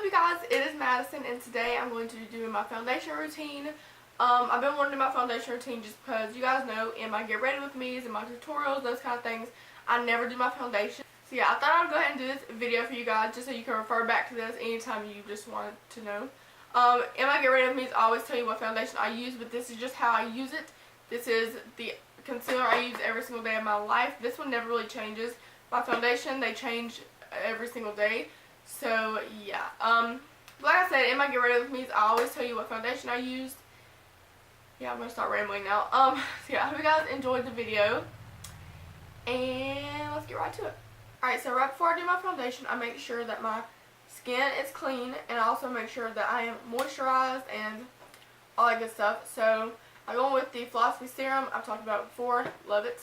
you guys? It is Madison, and today I'm going to be doing my foundation routine. I've been wanting to do my foundation routine just because you guys know in my get ready with me's and my tutorials, those kind of things, I never do my foundation. So yeah, I thought I'd go ahead and do this video for you guys just so you can refer back to this anytime you just wanted to know. In my get ready with me's, I always tell you what foundation I use, but this is just how I use it. This is the concealer I use every single day of my life. This one never really changes. My foundation, they change every single day. So yeah, like I said, in my get ready with me's, I always tell you what foundation I used. Yeah, I'm gonna start rambling now. So yeah, I hope you guys enjoyed the video, and let's get right to it. Alright, so right before I do my foundation, I make sure that my skin is clean, and I also make sure that I am moisturized and all that good stuff. So I go in with the Philosophy Serum. I've talked about it before, love it.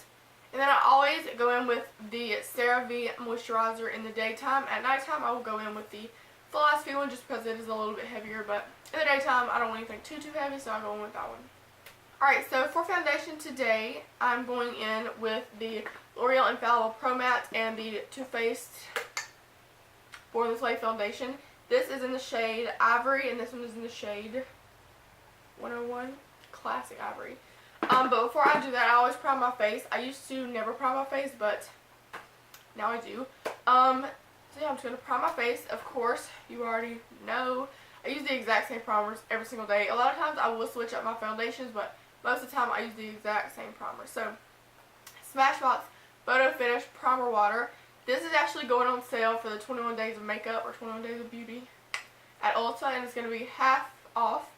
And then I always go in with the CeraVe moisturizer in the daytime. At nighttime, I will go in with the Philosophy one just because it is a little bit heavier. But in the daytime, I don't want anything too heavy, so I go in with that one. Alright, so for foundation today, I'm going in with the L'Oreal Infallible Pro Matte and the Too Faced Born This Way foundation. This is in the shade Ivory, and this one is in the shade 101 Classic Ivory. But before I do that, I always prime my face. I used to never prime my face, but now I do. So yeah, I'm just going to prime my face. Of course, you already know, I use the exact same primers every single day. A lot of times I will switch up my foundations, but most of the time I use the exact same primer. So, Smashbox Photo Finish Primer Water. This is actually going on sale for the 21 Days of Makeup or 21 Days of Beauty at Ulta, and it's going to be half off.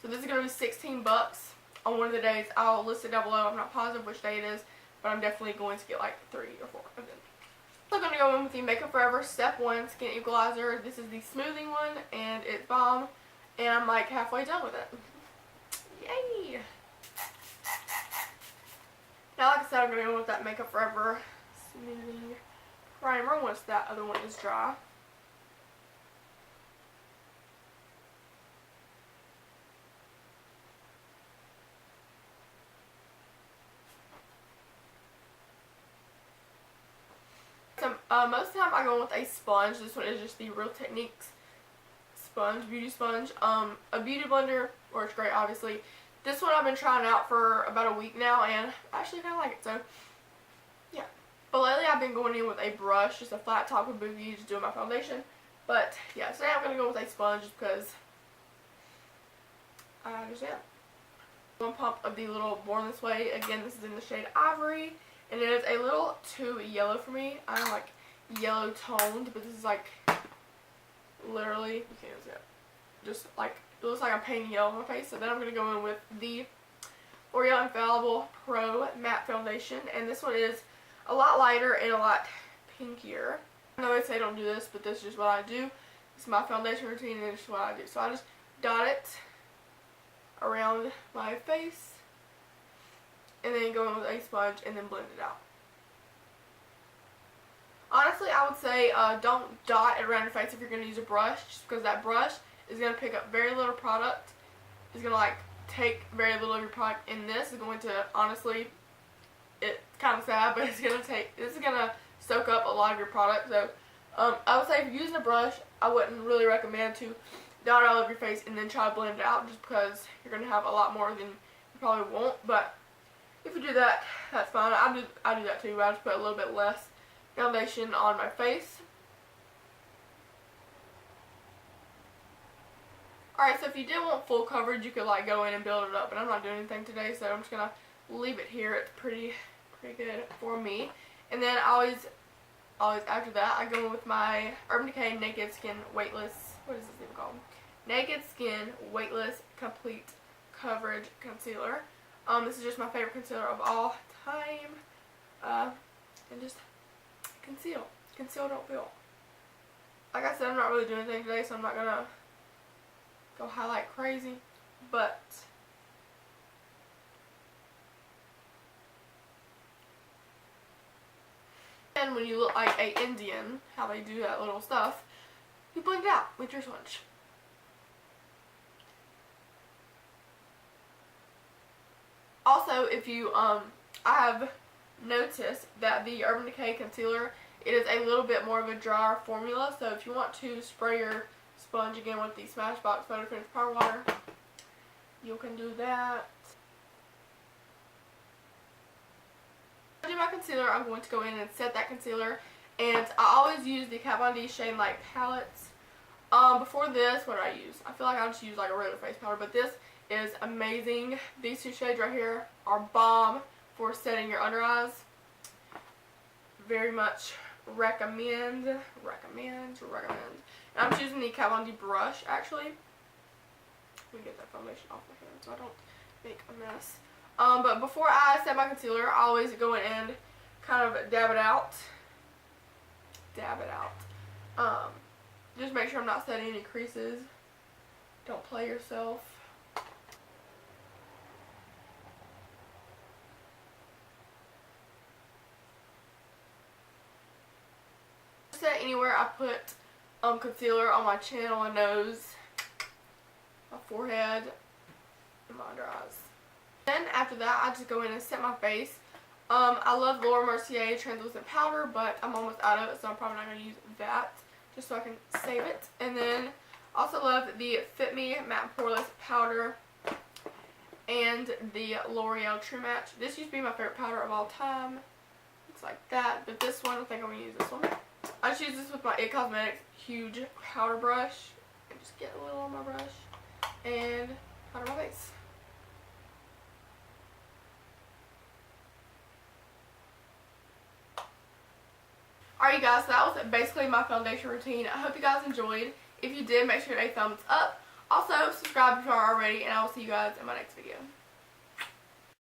So this is going to be 16 bucks. On one of the days. I'll list it down below. I'm not positive which day it is, but I'm definitely going to get like 3 or 4 of them. So I'm going to go in with the Makeup Forever Step 1 Skin Equalizer. This is the smoothing one, and it's bomb, and I'm like halfway done with it. Yay! Now, like I said, I'm going to go in with that Makeup Forever Smoothing Primer once that other one is dry. Most of the time I go with a sponge. This one is just the Real Techniques sponge, beauty sponge. A beauty blender works great, obviously. This one I've been trying out for about a week now, and I actually kind of like it, so yeah. But lately I've been going in with a brush, just a flat top with boogies, just doing my foundation. But yeah, today I'm going to go with a sponge just because I understand. One pump of the little Born This Way. Again, this is in the shade Ivory. And it is a little too yellow for me. I'm like yellow toned, but this is like literally, you can't see it. Just like, it looks like I'm painting yellow on my face. So then I'm going to go in with the L'Oreal Infallible Pro Matte Foundation. And this one is a lot lighter and a lot pinkier. I know they say don't do this, but this is just what I do. It's my foundation routine, and it's just what I do. So I just dot it around my face, and then go in with a sponge and then blend it out. Honestly, I would say don't dot it around your face if you're going to use a brush, just because that brush is going to pick up very little product. It's going to like take very little of your product, and this is going to, honestly, it's kind of sad, but this is going to soak up a lot of your product. So I would say if you're using a brush, I wouldn't really recommend to dot it all over your face and then try to blend it out, just because you're going to have a lot more than you probably won't. But if you do that, that's fine. I do that too. I just put a little bit less foundation on my face. Alright, so if you did want full coverage, you could like go in and build it up. But I'm not doing anything today, so I'm just going to leave it here. It's pretty good for me. And then always after that, I go in with my Urban Decay Naked Skin Weightless, what is this even called? Naked Skin Weightless Complete Coverage Concealer. This is just my favorite concealer of all time. And just conceal. Conceal, don't feel. Like I said, I'm not really doing anything today, so I'm not going to go highlight crazy. But and when you look like a Indian, how they do that little stuff, you blend it out with your sponge. Also, if you, I have noticed that the Urban Decay concealer, it is a little bit more of a drier formula, so if you want to spray your sponge again with the Smashbox Photo Finish Power Water. You can do that. To do my concealer, I'm going to go in and set that concealer. And I always use the Kat Von D Shade Light palettes. Before this, what do I use? I feel like I just use like a regular face powder, but this is amazing. These two shades right here are bomb for setting your under eyes. Very much recommend. And I'm choosing the Kat Von D brush, actually. Let me get that foundation off my hand so I don't make a mess. But before I set my concealer, I always go in and kind of dab it out. Just make sure I'm not setting any creases. Don't play yourself. Set anywhere I put concealer on my chin, on my nose, my forehead, and my under eyes. Then after that, I just go in and set my face. I love Laura Mercier translucent powder, but I'm almost out of it, so I'm probably not going to use that, just so I can save it. And then I also love the Fit Me Matte Poreless powder and the L'Oreal True Match. This used to be my favorite powder of all time. Looks like that, but this one, I think I'm going to use this one. I just use this with my IT Cosmetics huge powder brush. And just get a little on my brush and powder my face. Alright, you guys, so that was basically my foundation routine. I hope you guys enjoyed. If you did, make sure to give a thumbs up. Also, subscribe if you aren't already, and I will see you guys in my next video.